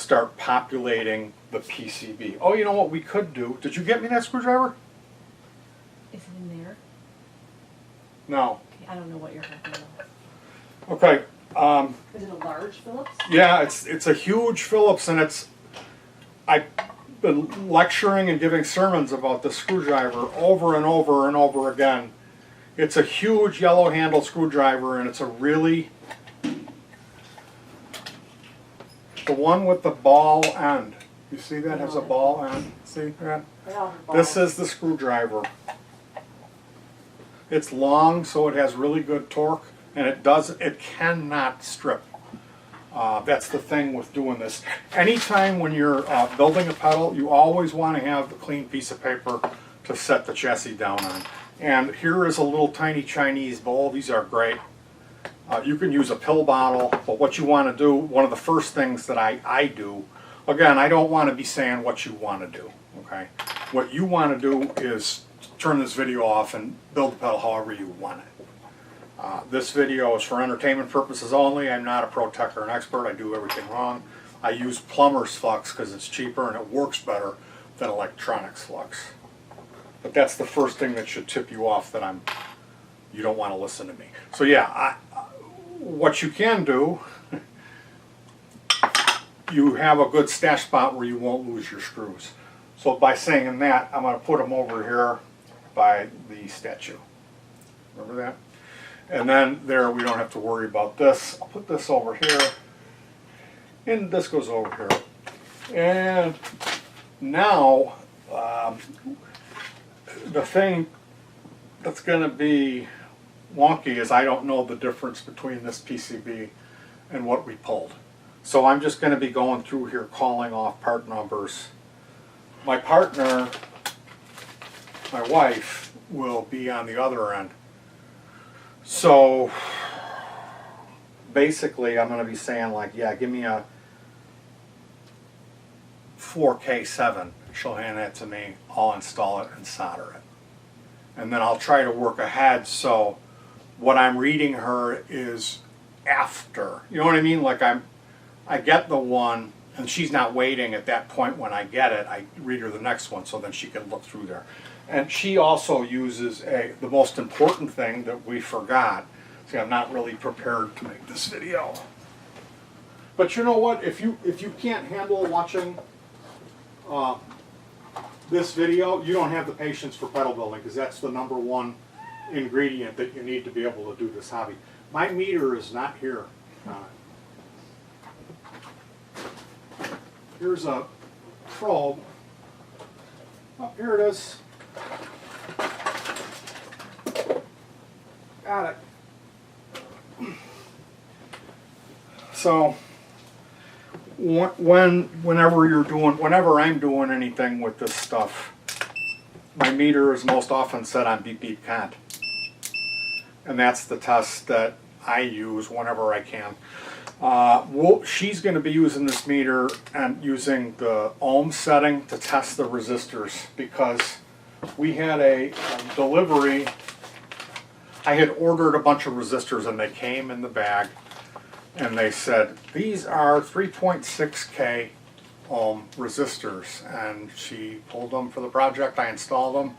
start populating the PCB. Oh, you know what we could do? Did you get me that screwdriver? Is it in there? No. Okay, I don't know what you're talking about. Okay. Is it a large Phillips? Yeah, it's a huge Phillips, and I've been lecturing and giving sermons about the screwdriver over and over and over again. It's a huge yellow handle screwdriver, and it's a really, the one with the ball end. You see that has a ball end? See that? This is the screwdriver. It's long, so it has really good torque, and it cannot strip. That's the thing with doing this. Anytime when you're building a pedal, you always want to have a clean piece of paper to set the chassis down on. And here is a little tiny Chinese bowl. These are great. You can use a pill bottle, but what you want to do, one of the first things that I do, again, I don't want to be saying what you want to do, okay? What you want to do is turn this video off and build the pedal however you want it. This video is for entertainment purposes only. I'm not a pro tech or an expert. I do everything wrong. I use plumber's flux because it's cheaper and it works better than electronics flux. But that's the first thing that should tip you off that you don't want to listen to me. So yeah, what you can do, you have a good stash spot where you won't lose your screws. So by saying that, I'm going to put them over here by the statue. Remember that? And then there, we don't have to worry about this. I'll put this over here, and this goes over here. And now, the thing that's going to be wonky is I don't know the difference between this PCB and what we pulled. So I'm just going to be going through here calling off part numbers. My partner, my wife, will be on the other end. So basically I'm going to be saying like, yeah, give me a 4K7. She'll hand that to me. I'll install it and solder it. And then I'll try to work ahead so what I'm reading her is after. You know what I mean? Like I get the one and she's not waiting at that point when I get it. I read her the next one so then she can look through there. And she also uses the most important thing that we forgot. See, I'm not really prepared to make this video. But you know what? If you can't handle watching this video, you don't have the patience for pedal building because that's the #1 ingredient that you need to be able to do this hobby. My meter is not here. Here's a probe. Oh, here it is. Got it. So whenever I'm doing anything with this stuff, my meter is most often set on beep beep can't. And that's the test that I use whenever I can. She's going to be using this meter and using the ohm setting to test the resistors because we had a delivery. I had ordered a bunch of resistors and they came in the bag and they said these are 3.6K ohm resistors, and she pulled them for the project. I installed them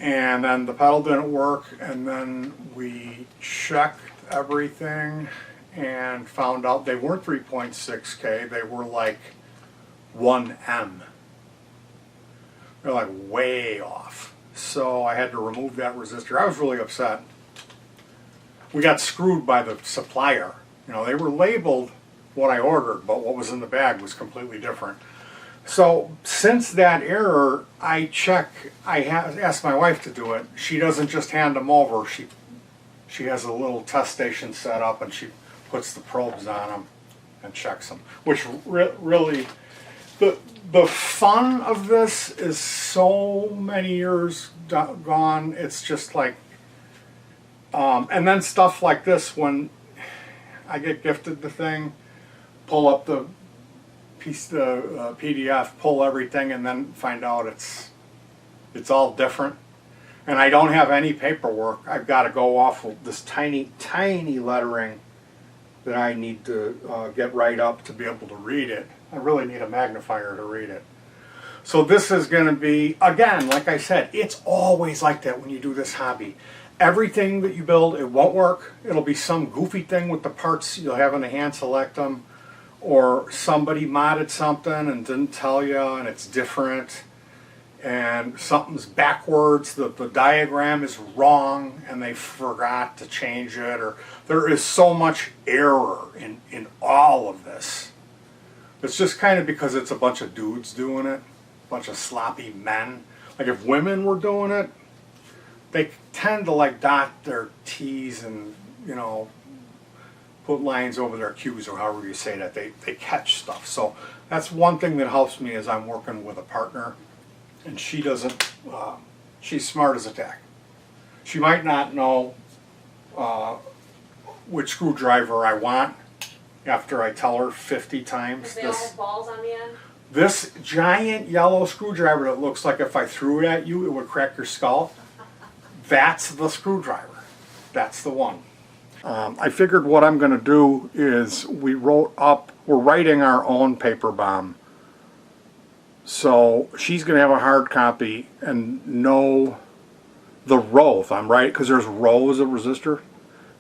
and then the pedal didn't work, and then we checked everything and found out they weren't 3.6K, they were like 1M. They're like way off. So I had to remove that resistor. I was really upset. We got screwed by the supplier. You know, they were labeled what I ordered, but what was in the bag was completely different. So since that error, I asked my wife to do it. She doesn't just hand them over. She has a little test station set up and she puts the probes on them and checks them. Which really, the fun of this is so many years gone. It's just like, and then stuff like this when I get gifted the thing, pull up the PDF, pull everything, and then find out it's all different. And I don't have any paperwork. I've got to go off with this tiny, tiny lettering that I need to get right up to be able to read it. I really need a magnifier to read it. So this is going to be, again, like I said, it's always like that when you do this hobby. Everything that you build, it won't work. It'll be some goofy thing with the parts you'll have in the hand select them, or somebody modded something and didn't tell you and it's different, and something's backwards, the diagram is wrong and they forgot to change it, or there is so much error in all of this. It's just kind of because it's a bunch of dudes doing it, a bunch of sloppy men. Like if women were doing it, they tend to like dot their T's and, you know, put lines over their Q's, or however you say that. They catch stuff. So that's one thing that helps me is I'm working with a partner, and she doesn't, she's smart as a tack. She might not know which screwdriver I want after I tell her 50 times. They all have balls on the end? This giant yellow screwdriver that looks like if I threw it at you, it would crack your skull. That's the screwdriver. That's the one. I figured what I'm going to do is we're writing our own paper bomb. So she's going to have a hard copy and know the row, if I'm right, because there's rows of resistor.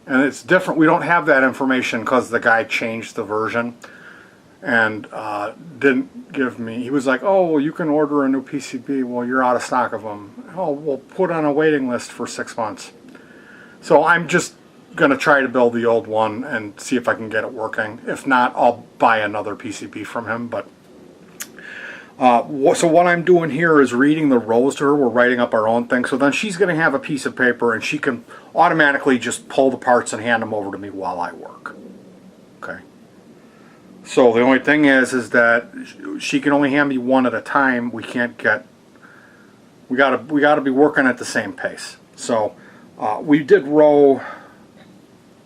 And it's different. We don't have that information because the guy changed the version and didn't give me. He was like, oh, well, you can order a new PCB. Well, you're out of stock of them. Oh, we'll put on a waiting list for 6 months. So I'm just going to try to build the old one and see if I can get it working. If not, I'll buy another PCB from him. But so what I'm doing here is reading the rows to her. We're writing up our own thing. So then she's going to have a piece of paper and she can automatically just pull the parts and hand them over to me while I work. Okay. So the only thing is that she can only hand me one at a time. We can't get. We gotta be working at the same pace. So we did row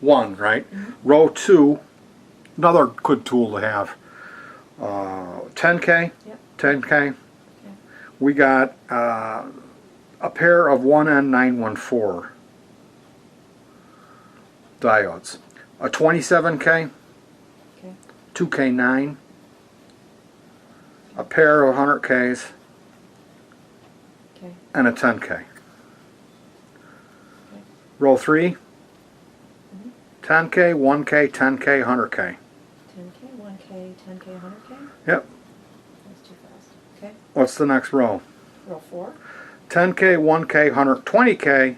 1, right? Mm-hmm. Row 2, another good tool to have. 10K. Yep. 10K. Okay. We got a pair of 1N914 diodes. A 27K. 2K9, a pair of 100Ks, okay, and a 10K. Okay. Row 3, 10K, 1K, 10K, 100K. 10K, 1K, 10K, 100K? Yep. That's too fast. Okay. What's the next row? Row 4. 10K, 1K, 100, 20K,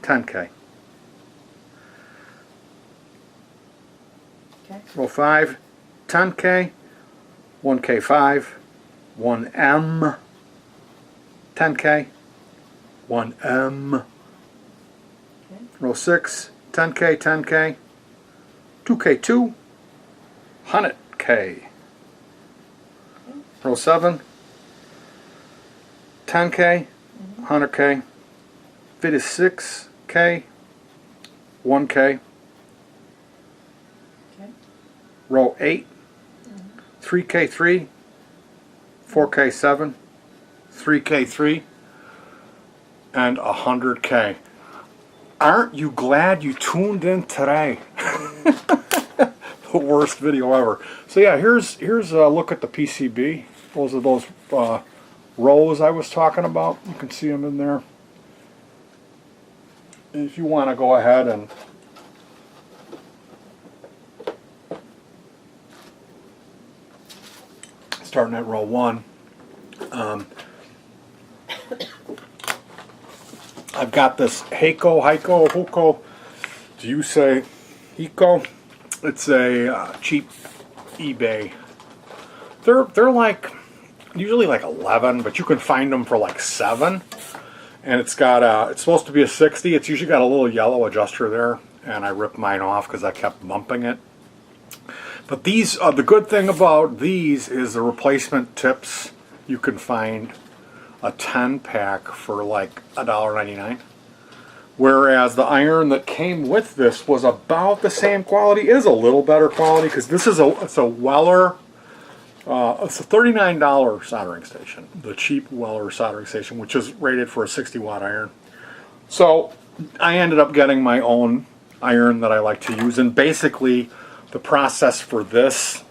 10K. Okay. Row 5, 10K, 1K5, 1M, 10K, 1M. Okay. Row 6, 10K, 10K, 2K2, 100K. Okay. Row 7, 10K, 100K, 56K, 1K. Row 8, 3K3, 4K7, 3K3, and 100K. Aren't you glad you tuned in today? The worst video ever. So yeah, here's a look at the PCB. Those are those rows I was talking about. You can see them in there. If you want to go ahead and starting at row 1. I've got this Hiko. Do you say Hiko? It's a cheap eBay. They're like usually like 11, but you can find them for like 7. And it's got it's supposed to be a 60. It's usually got a little yellow adjuster there, and I ripped mine off because I kept bumping it. But these, the good thing about these is the replacement tips. You can find a 10-pack for like $1.99. Whereas the iron that came with this was about the same quality, is a little better quality, because this is it's a Weller, it's a $39 soldering station, the cheap Weller soldering station, which is rated for a 60-watt iron. So I ended up getting my own iron that I like to use. And basically, the process for this,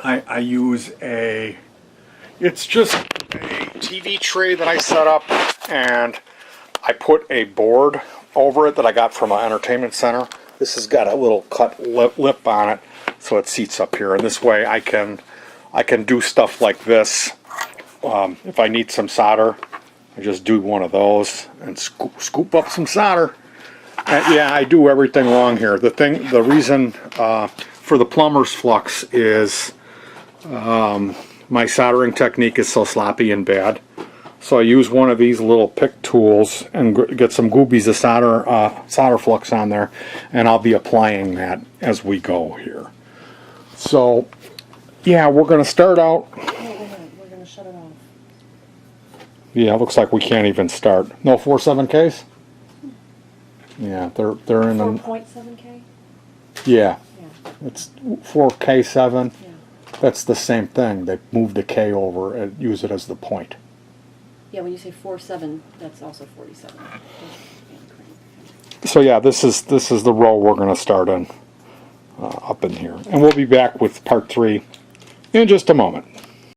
I use it's just a TV tray that I set up, and I put a board over it that I got from an entertainment center. This has got a little cut lip on it, so it seats up here. And this way I can do stuff like this. If I need some solder, I just do one of those and scoop up some solder. And yeah, I do everything wrong here. The reason for the plumber's flux is my soldering technique is so sloppy and bad. So I use one of these little pick tools and get some goobies of solder flux on there, and I'll be applying that as we go here. So yeah, we're going to start out. Oh, we're going to shut it off. Yeah, it looks like we can't even start. No 4.7Ks? Yeah, they're in 4.7K? Yeah. Yeah. It's 4K7. Yeah. That's the same thing. They moved the K over and use it as the point. Yeah, when you say 4.7, that's also 47. So yeah, this is the row we're going to start in up in here, and we'll be back with part 3 in just a moment.